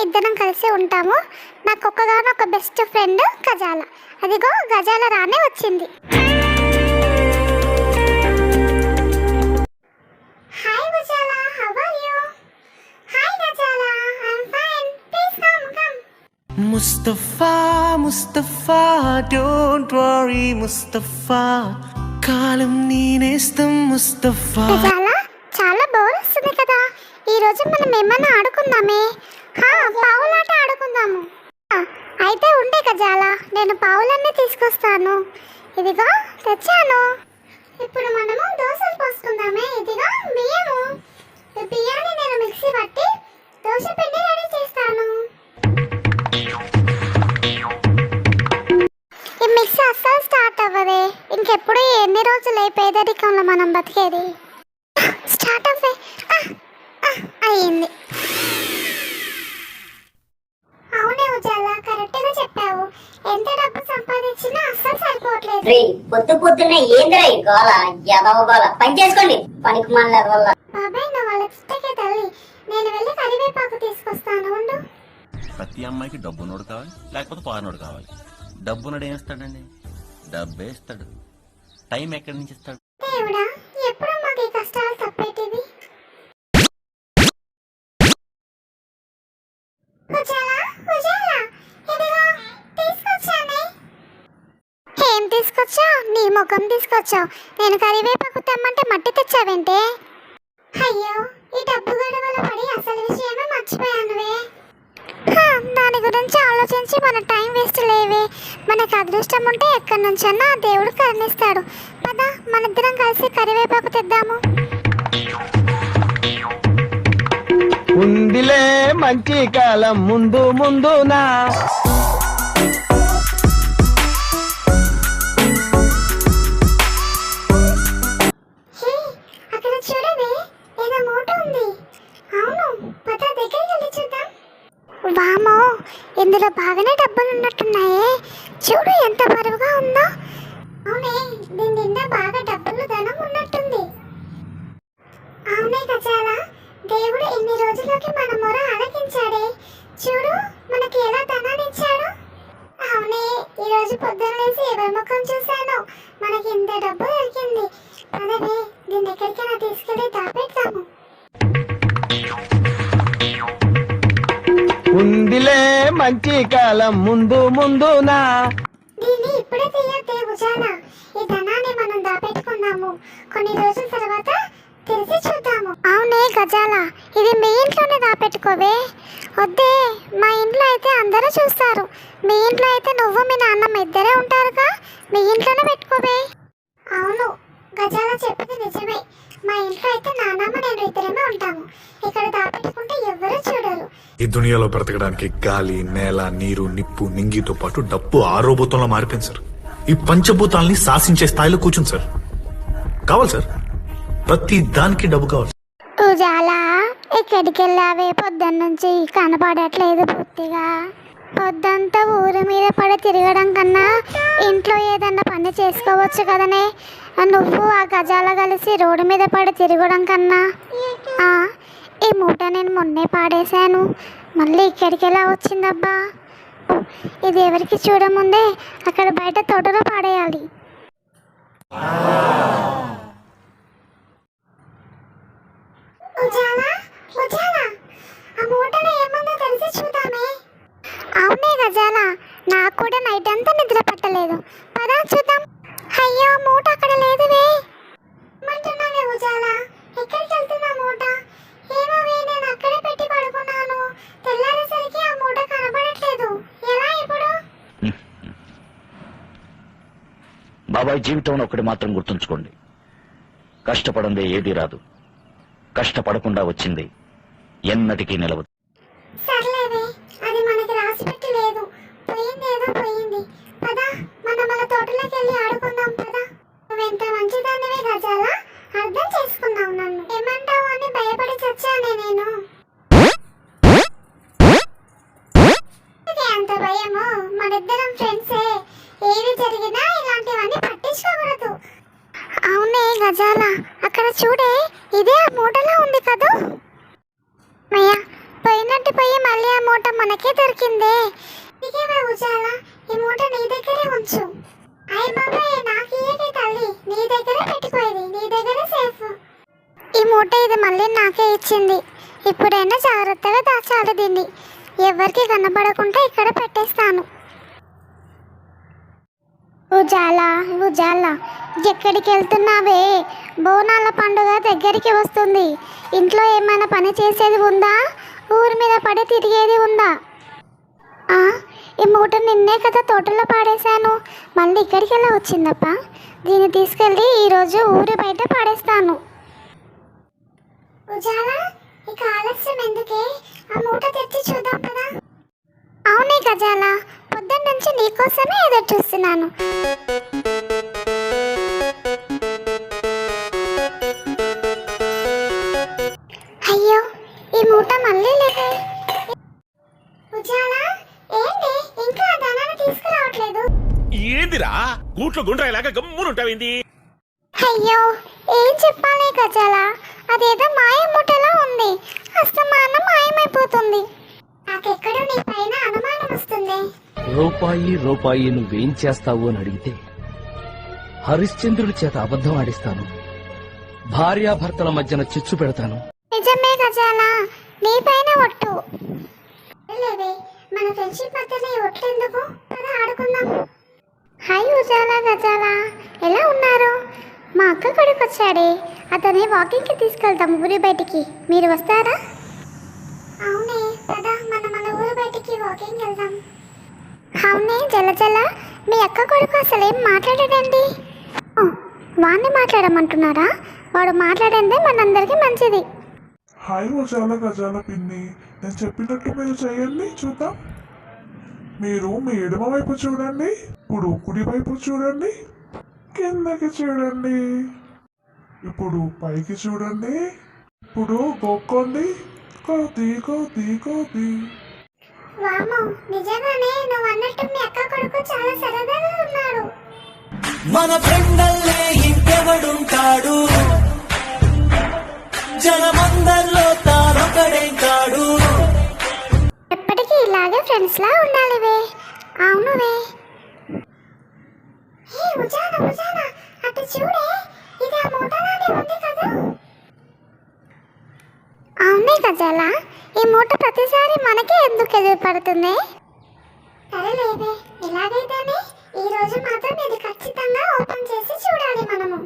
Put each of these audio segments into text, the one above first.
ఇద్దరం కలిసి ఉంటాము. నాకు ఒక్కగానొక బెస్ట్ ఫ్రెండ్ గజాల. అదిగో గజాల రానే వచ్చింది. Hi Ghazala, how are you? Hi Ghazala, I am fine. Please come. Mustafa Mustafa don't worry Mustafa, కాలం నేనేస్తాం ముస్తఫా. గజాల, చాలా బోర్ వస్తుంది కదా, ఈ రోజు మనం ఏమన్నా ఆడుకుందామే? పావులాట ఆడుకుందాము. అయితే ఉండే గజాల, నేను పావులన్నీ తీసుకొస్తాను. ఇదిగా తెచ్చాను. ఇప్పుడు మనము దోశలు పోసుకుందామే. ఇదిగా బియ్యము. ఈ బియ్యాన్ని నేను మిక్సీ పట్టి దోశ పిండి రెడీ చేస్తాను. ఈ మిక్సీ అస్సలు స్టార్ట్ అవ్వదే. ఇంకెప్పుడు ఎన్ని రోజులు పేదరికంలో మనం బతికేది? స్టార్ట్ అవ్వే. అయ్యింది. అవునే ఉజాలా, కరెక్ట్ గా చెప్పావు. ఎంత డబ్బు సంపాదించినా అస్సలు సరిపోవట్లేదు. పొద్దున్నే ఏందిరా ఈ గోల, ఎదవ గోల. పని చేసుకోండి, పనికి మానలేదు వల్ల. బాబాయ్, నా వాళ్ళ చిట్టకే తల్లి, నేను వెళ్ళి కరివేపాకు తీసుకొస్తాను ఉండు. ప్రతి అమ్మాయికి డబ్బునోడు కావాలి, లేకపోతే పానోడు కావాలి. డబ్బునోడు ఏం ఇస్తాడండి? డబ్బే ఇస్తాడు. టైం ఎక్కడి నుంచి ఇస్తాడు? దేవుడా, ఎప్పుడు మాకు ఈ కష్టాలు తప్పేటివి? ఏం తీసుకొచ్చావు? నీ ముఖం తీసుకొచ్చావు. నేను కరివేపాకు తెమ్మంటే మట్టి తెచ్చావేంటే? అయ్యో, ఈ డబ్బు గొడవల పడి అసలు విషయమే మర్చిపోయానువే. దాని గురించి ఆలోచించి మన టైం వేస్ట్ లేవే. మనకు అదృష్టం ఉంటే ఎక్కడి నుంచన్నా దేవుడు కరుణిస్తాడు. పద, మనిద్దరం కలిసి కరివేపాకు తెద్దాము. ఉందిలే మంచి కాలం ముందు ముందునా. అక్కడ చూడవే, ఏదో మూట ఉంది. అవును, పద దగ్గరికి వెళ్ళి చూద్దాం. వామో, ఇందులో బాగానే డబ్బులు ఉన్నట్టున్నాయే. చూడు ఎంత బరువుగా ఉందో. అవునే, దీని నిండా బాగా డబ్బులు ధనం ఉన్నట్టుంది. అవునే గజాల, దేవుడు ఇన్ని రోజులకి మన మొర ఆలకించాడే. చూడు, మనకి ఎలా ధనాన్ని ఇచ్చాడు. అవునే, ఈ రోజు పొద్దున్న లేసి ఎవరి ముఖం చూశాను, మనకి ఇంత డబ్బు దొరికింది. పదవే, దీన్ని ఎక్కడికైనా తీసుకెళ్ళి దాపెడతాము. ఉందిలే మంచి కాలం ముందు ముందునా. దీన్ని ఇప్పుడే తీయద్దే ఉజాల. ఈ ధనాన్ని మనం దాపెట్టుకున్నాము. కొన్ని రోజుల తర్వాత తెలిసి చూద్దాము. అవునే గజాల, ఇది మీ ఇంట్లోనే దాపెట్టుకోవే. వద్దే, మా ఇంట్లో అయితే అందరూ చూస్తారు. మీ ఇంట్లో అయితే నువ్వు మీ నాన్నమ్మ ఇద్దరే ఉంటారుగా. మీ ఇంట్లోనే పెట్టుకోవే. అవును, గజాల చెప్పింది నిజమే. మా ఇంట్లో అయితే నాన్నమ్మ నేను ఇద్దరమే ఉంటాము. ఇక్కడ దాపెట్టుకుంటే ఎవరూ చూడరు. ఈ దునియాలో బ్రతకడానికి గాలి, నేల, నీరు, నిప్పు, నింగితో పాటు డబ్బు ఆరోభూతంలో మారిపోయింది సార్. ఈ పంచభూతాల్ని శాసించే స్థాయిలో కూర్చుంది సార్. కావాలి సార్, ప్రతి దానికి డబ్బు కావాలి. ఉజాల, ఎక్కడికి వెళ్ళావే? పొద్దున్నుంచి కనపడట్లేదు పూర్తిగా. పొద్దంతా ఊరి మీద పడి తిరగడం కన్నా ఇంట్లో ఏదన్నా పని చేసుకోవచ్చు కదనే. నువ్వు ఆ గజాల కలిసి రోడ్డు మీద పడి తిరగడం కన్నా. ఈ మూట నేను మొన్నే పాడేశాను, మళ్ళీ ఇక్కడికి ఎలా వచ్చిందబ్బా? ఇది ఎవరికి చూడముందే అక్కడ బయట తోటలో పాడేయాలి. అవునే గజాల, నాకు కూడా నైట్ అంతా నిద్ర పట్టలేదు. పదా చూద్దాం. అయ్యో, మూట అక్కడ లేదువే. ఏమంటున్నావే ఉజాల? ఎక్కడికి వెళ్తున్నా మూట? ఏమోవే, నేను అక్కడే పెట్టి పడుకున్నాను. తెల్లారేసరికి ఆ మూట కనబడట్లేదు. ఎలా ఇప్పుడు? బాబాయ్, జీవితంలో ఒకటి మాత్రం గుర్తుంచుకోండి, కష్టపడందే ఏది రాదు, కష్టపడకుండా వచ్చింది ఎన్నటికీ నిలవదు. సర్లేవే, అది మనకి రాసిపెట్టి లేదు. పోయిందేదో పోయింది. పదా, మనం మన తోటలోకి వెళ్ళి ఆడుకుందాం. పదా. నువ్వెంత మంచిదానివే గజాల, అర్థం చేసుకున్నావు నన్ను. ఏమంటావు అని భయపడి చచ్చానే నేను. అంత భయము? మనిద్దరం ఫ్రెండ్సే. ఏది జరిగినా ఇలాంటివన్నీ పట్టించుకోకూడదు. అవునే గజాల, అక్కడ చూడే, ఇదే ఆ మూటలా ఉంది కదూ. మయ్యా, పోయినట్టు పోయి మళ్ళీ ఆ మూట మనకే దొరికిందే. ఇదిగే ఉజాల, ఈ మూట నీ దగ్గరే ఉంచు. అయ్య బాబాయ్, నాకు ఇయ్యకే తల్లి, నీ దగ్గరే పెట్టుకోయేది, నీ దగ్గరే సేఫ్. ఈ మూట ఇది మళ్ళీ నాకే ఇచ్చింది. ఇప్పుడైనా జాగ్రత్తగా దాచాలి దీన్ని. ఎవరికి కనబడకుండా ఇక్కడ పెట్టేస్తాను. ఉజాల, ఉజాల, ఎక్కడికి వెళ్తున్నావే? బోనాల పండుగ దగ్గరికి వస్తుంది. ఇంట్లో ఏమైనా పని చేసేది ఉందా? ఊరి మీద పడి తిరిగేది ఉందా? ఈ మూట నిన్నే కదా తోటలో పాడేశాను, మళ్ళీ ఇక్కడికి ఎలా వచ్చిందప్ప? దీన్ని తీసుకెళ్ళి ఈరోజు ఊరి బయట పాడేస్తాను. ఉజాల, ఇక ఆలస్యం ఎందుకే? ఆ మూట తెచ్చి చూద్దాం కదా. అవునే గజాల, పొద్దున్న నుంచి నీకోసమే ఎదురు చూస్తున్నాను. అయ్యో, ఈ మూట మళ్ళీ లేదే. ఉజాల, ఏంటి ఇంకా ఆ ధనాన్ని తీసుకురావట్లేదు? ఏందిరా గూట్లో గుండ్రాయిలాగా గమ్మునుంటావింది? అయ్యో, ఏం చెప్పాలి గజాల, అదేదో మాయ మూటలా ఉంది, అస్తమానం మాయమైపోతుంది. నాకెక్కడో నీ పైన అనుమానం వస్తుంది. రూపాయి రూపాయి నువ్వేం చేస్తావు అని అడిగితే హరిశ్చంద్రుడి చేత అబద్ధం ఆడిస్తాను, భార్యాభర్తల మధ్యన చిచ్చు పెడతాను. నిజమే గజాల, నీ పైన ఒట్టు. లేవే, మన ఫ్రెండ్షిప్ మధ్యలో ఈ ఒట్లు ఎందుకు? కదా ఆడుకుందాం. హాయ్ ఉజాల, గజాల, ఎలా ఉన్నారు? మా అక్క కొడుకు వచ్చాడే, అతని వాకింగ్కి తీసుకెళ్తాం ఊరి బయటికి. మీరు వస్తారా? అవునే కదా, మనం మన ఊరి బయటికి వాకింగ్ వెళ్దాం. అవునే జల, మీ అక్క కొడుకు అసలు ఏం మాట్లాడాడండి? వాడిని మాట్లాడమంటున్నారా? వాడు మాట్లాడిందే మనందరికీ మంచిది. హాయ్ ఉజాల, గజాల పిన్ని, నేను చెప్పినట్టు మీరు చేయండి చూద్దాం. మీరు మీ ఎడమ వైపు చూడండి, ఇప్పుడు కుడి వైపు చూడండి, కిందకి చూడండి, ఇప్పుడు పైకి చూడండి, ఇప్పుడు గోక్కోండి, కోతి కోతి కోతి. వామ్మో, నిజంగానే నువ్వు అన్నట్టు మీ అక్క కొడుకు చాలా సరదాగా ఉన్నాడు. మన ఫ్రెండల్లే ఇంకెవడుంటాడు, జనమందరిలో తానొకడే కాడు. ఎప్పటికీ ఇలాగే ఫ్రెండ్స్ లా ఉండాలివే. అవునువే. హే ఉజాల, ఉజాల, అటు చూడే, ఇది ఆ మూటలానే ఉంది కదా. అవునే గజాల, ఈ మూట ప్రతిసారి మనకే ఎందుకు ఎదురుపడుతుంది? సరేలేవే, ఎలాగైతేనే ఈ రోజు మాత్రం ఇది ఖచ్చితంగా ఓపెన్ చేసి చూడాలి మనము.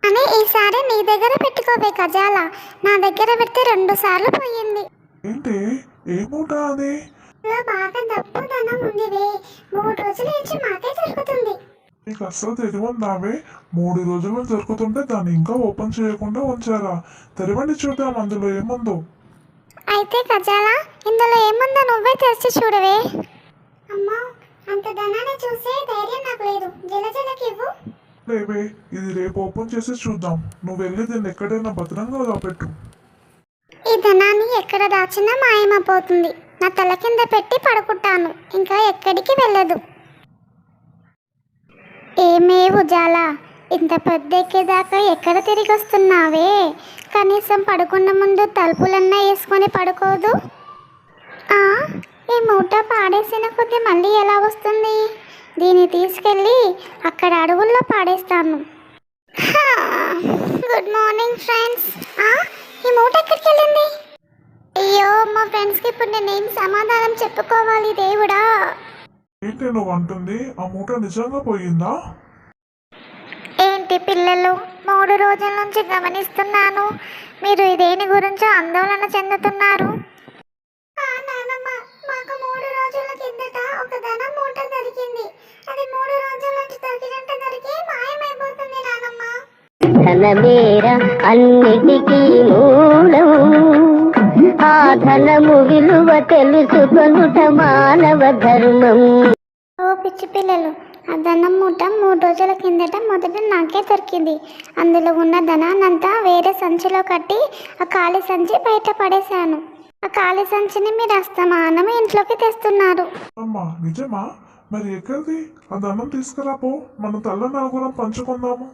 అని ఈసారి నీ దగ్గర పెట్టుకోవే గజాల, నా దగ్గర పెడితే 2 సార్లు పోయింది. ఏంటి ఏ మూట అది? బాగా డబ్బు ధనం ఉందివే, 3 రోజుల నుంచి మాకే దొరుకుతుంది. నీకు అస్సలు తెలియదావే, 3 రోజులు దొరుకుతుంటే దాన్ని ఇంకా ఓపెన్ చేయకుండా ఉంచారా? తెరవండి చూద్దాం అందులో ఏముందో. అయితే గజాల, ఇందులో ఏముందో నువ్వే తెరిచి చూడవే. అమ్మా, అంత ధనాన్ని చూసే ధైర్యం నాకు లేదు. జలజలకి ఇవ్వు. లేవే, ఇది రేపు ఓపెన్ చేసి చూద్దాం. నువ్వు వెళ్ళి దీన్ని ఎక్కడైనా భద్రంగా దాపెట్టు. ఈ ధనాన్ని ఎక్కడ దాచినా మాయమైపోతుంది. నా తల కింద పెట్టి పడుకుంటాను, ఇంకా ఎక్కడికి వెళ్ళదు. ఏమే ఉజాల, ఇంత పొద్దెక్కేదాకా ఎక్కడ తిరిగి వస్తున్నావే? కనీసం పడుకున్న ముందు తలుపులన్నా వేసుకొని పడుకోదు? ఈ మూట పాడేసిన కొద్దీ మళ్ళీ ఎలా వస్తుంది? దీన్ని తీసుకెళ్ళి అక్కడ అడవుల్లో పాడేస్తాను. Good morning friends. ఈ మూట ఎక్కడికి వెళ్ళింది? అయ్యో, మా ఫ్రెండ్స్కి ఇప్పుడు నేనేం సమాధానం చెప్పుకోవాలి దేవుడా? ఏంటి నువ్వు అంటుంది? ఆ మూట నిజంగా పోయిందా? ఏంటి పిల్లలు, 3 రోజుల నుంచి గమనిస్తున్నాను, మీరు దేని గురించో ఆందోళన చెందుతున్నారు. మాకు 3 రోజుల కిందట ఒక ధనం మూట దొరికింది. అది 3 రోజుల నుంచి దొరికినట్టు దొరికి మాయమైపోతుంది నానమ్మ. ధనమేర అన్నిటికీ మూలం, ఆ ధనము విలువ తెలుసుకొనుట మానవ ధర్మం. ఓ పిచ్చి పిల్లలు, ఆ ధనం మూట 3 రోజుల కిందట మొదట నాకే దొరికింది. అందులో ఉన్న ధనాన్నంతా వేరే సంచిలో కట్టి ఆ ఖాళీ సంచి బయట పడేశాను. ఆ ఖాళీ సంచిని మీరు అస్తమానం ఇంట్లోకి తెస్తున్నారు. అమ్మా నిజమా? మరి ఎక్కడిది ఆ ధనం? తీసుకురాపో, మన తల్ల నలుగురం పంచుకుందాము.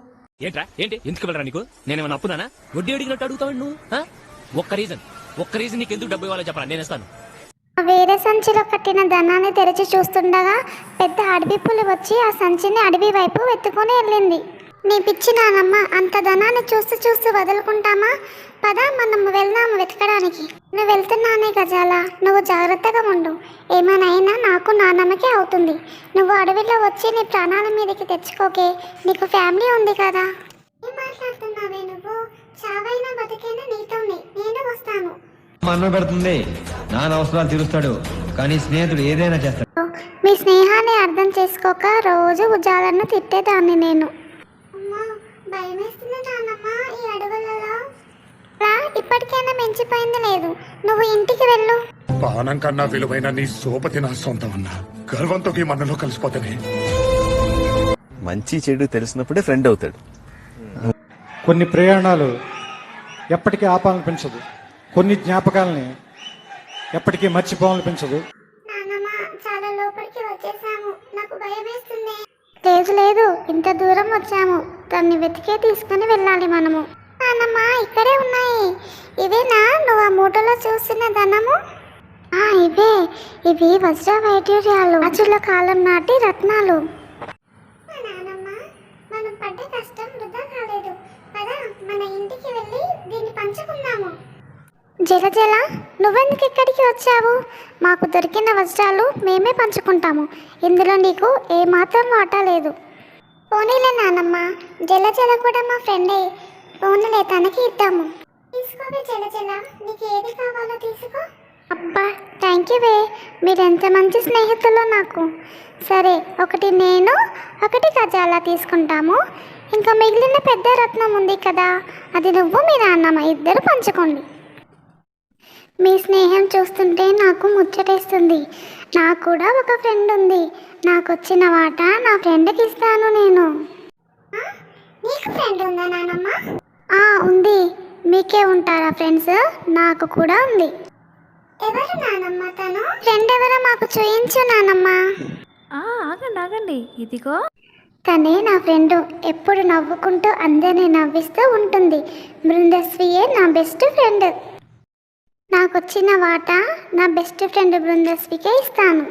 ఏంట్రా ఏంటి ఎందుకు వెళ్ళరా? నీకు నేనేమన్నా అప్పున్నానా? వడ్డీ అడిగినట్టు అడుగుతావు నువ్వు? ఒక్క రీజన్, ఒక్క రీజన్ నీకు ఎందుకు డబ్బు ఇవ్వాలో చెప్పరా, నేను ఇస్తాను. వేరే సంచిలో కట్టిన ధనాన్ని తెరిచి చూస్తుండగా పెద్ద అడవి పులి వచ్చి ఆ సంచిని అడవి వైపు వెతుకొని వెళ్ళింది. నీ పిచ్చి నానమ్మ, అంత ధనాన్ని చూస్తూ చూస్తూ వదులుకుంటామా? పద, మనం వెళ్దాము వెతకడానికి. నువ్వు వెళ్తున్నానే గజాల, నువ్వు జాగ్రత్తగా ఉండు. ఏమైనా అయినా నాకు నానమ్మకే అవుతుంది. నువ్వు అడవిలో వచ్చి నీ ప్రాణాల మీదకి తెచ్చుకోకే, నీకు ఫ్యామిలీ ఉంది కదా. ఏం మాట్లాడుతున్నావే నువ్వు? చావైనా బతికైనా నీతోనే, నేను వస్తాను. అన్నం పెడుతుంది, నాన్న అవసరాలు తీరుస్తాడు, కానీ స్నేహితుడు ఏదైనా చేస్తాడు. మీ స్నేహాన్ని అర్థం చేసుకోక రోజు ఉజాలను తిట్టేదాన్ని నేను. భయమేస్తుంది నాన్నమ్మ ఈ అడవులలో. ఇప్పటికైనా మించిపోయింది లేదు, నువ్వు ఇంటికి వెళ్ళు. పానం కన్నా విలువైన నీ సోపతి నా సొంతం అన్నా, గర్వంతో ఈ మనలో కలిసిపోతానే. మంచి చెడు తెలిసినప్పుడే ఫ్రెండ్ అవుతాడు. కొన్ని ప్రయాణాలు ఎప్పటికీ ఆపాలనిపించదు, కొన్ని జ్ఞాపకాలని ఎప్పటికీ మర్చిపోవాలనిపించదు. నాన్నమ్మ, చాలా లోపలికి వచ్చేసాము, నాకు భయమేస్తుంది. లేదు లేదు, ఇంత దూరం వచ్చాము, దాన్ని వెతికే తీసుకుని వెళ్ళాలి మనము. నాన్నమ్మ, ఇక్కడే ఉన్నాయి. ఇవేనా నువ్వు ఆ మూటలో చూస్తున్న ధనము? ఇవే, ఇవి వజ్ర వైడూర్యాలు, రాజుల కాలం నాటి రత్నాలు. నాన్నమ్మ, మనం పడ్డ కష్టం వృధా కాలేదు. పదా, మన ఇంటికి వెళ్ళి దీన్ని పంచుకుందాము. జల జల, నువ్వెందుకు ఇక్కడికి వచ్చావు? మాకు దొరికిన వజ్రాలు మేమే పంచుకుంటాము, ఇందులో నీకు ఏమాత్రం వాటా లేదు. పోనీలే నానమ్మ, జల జల కూడా మా ఫ్రెండే, పోనీలే తనకి ఇద్దాము. తీసుకోవే జల జల, నీకు ఏది కావాలో తీసుకో. అబ్బా, థ్యాంక్ యూ వే, మీరెంత మంచి స్నేహితులో నాకు. సరే, ఒకటి నేను, ఒకటి గజాల తీసుకుంటాము. ఇంకా మిగిలిన పెద్ద రత్నం ఉంది కదా, అది నువ్వు మీ నాన్నమ్మ ఇద్దరు పంచుకోండి. మీ స్నేహం చూస్తుంటే నాకు ముచ్చటేస్తుంది. నాకు కూడా ఒక ఫ్రెండ్ ఉంది, నాకు వచ్చిన వాటా నా ఫ్రెండ్కి ఇస్తాను నేను. నీకు ఫ్రెండ్ ఉందా నానమ్మ? ఉంది. మీకే ఉంటారా ఫ్రెండ్స్? నాకు కూడా ఉంది. ఎవరు నానమ్మ తను? ఫ్రెండ్ ఎవరో మాకు చూయించు నానమ్మ. ఆగండి ఆగండి, ఇదిగో తనే నా ఫ్రెండ్, ఎప్పుడు నవ్వుకుంటూ అందరినీ నవ్విస్తూ ఉంటుంది. బృందశ్రీయే నా బెస్ట్ ఫ్రెండ్. నాకు వచ్చిన వాటా నా బెస్ట్ ఫ్రెండ్ బృందశ్రీకే ఇస్తాను.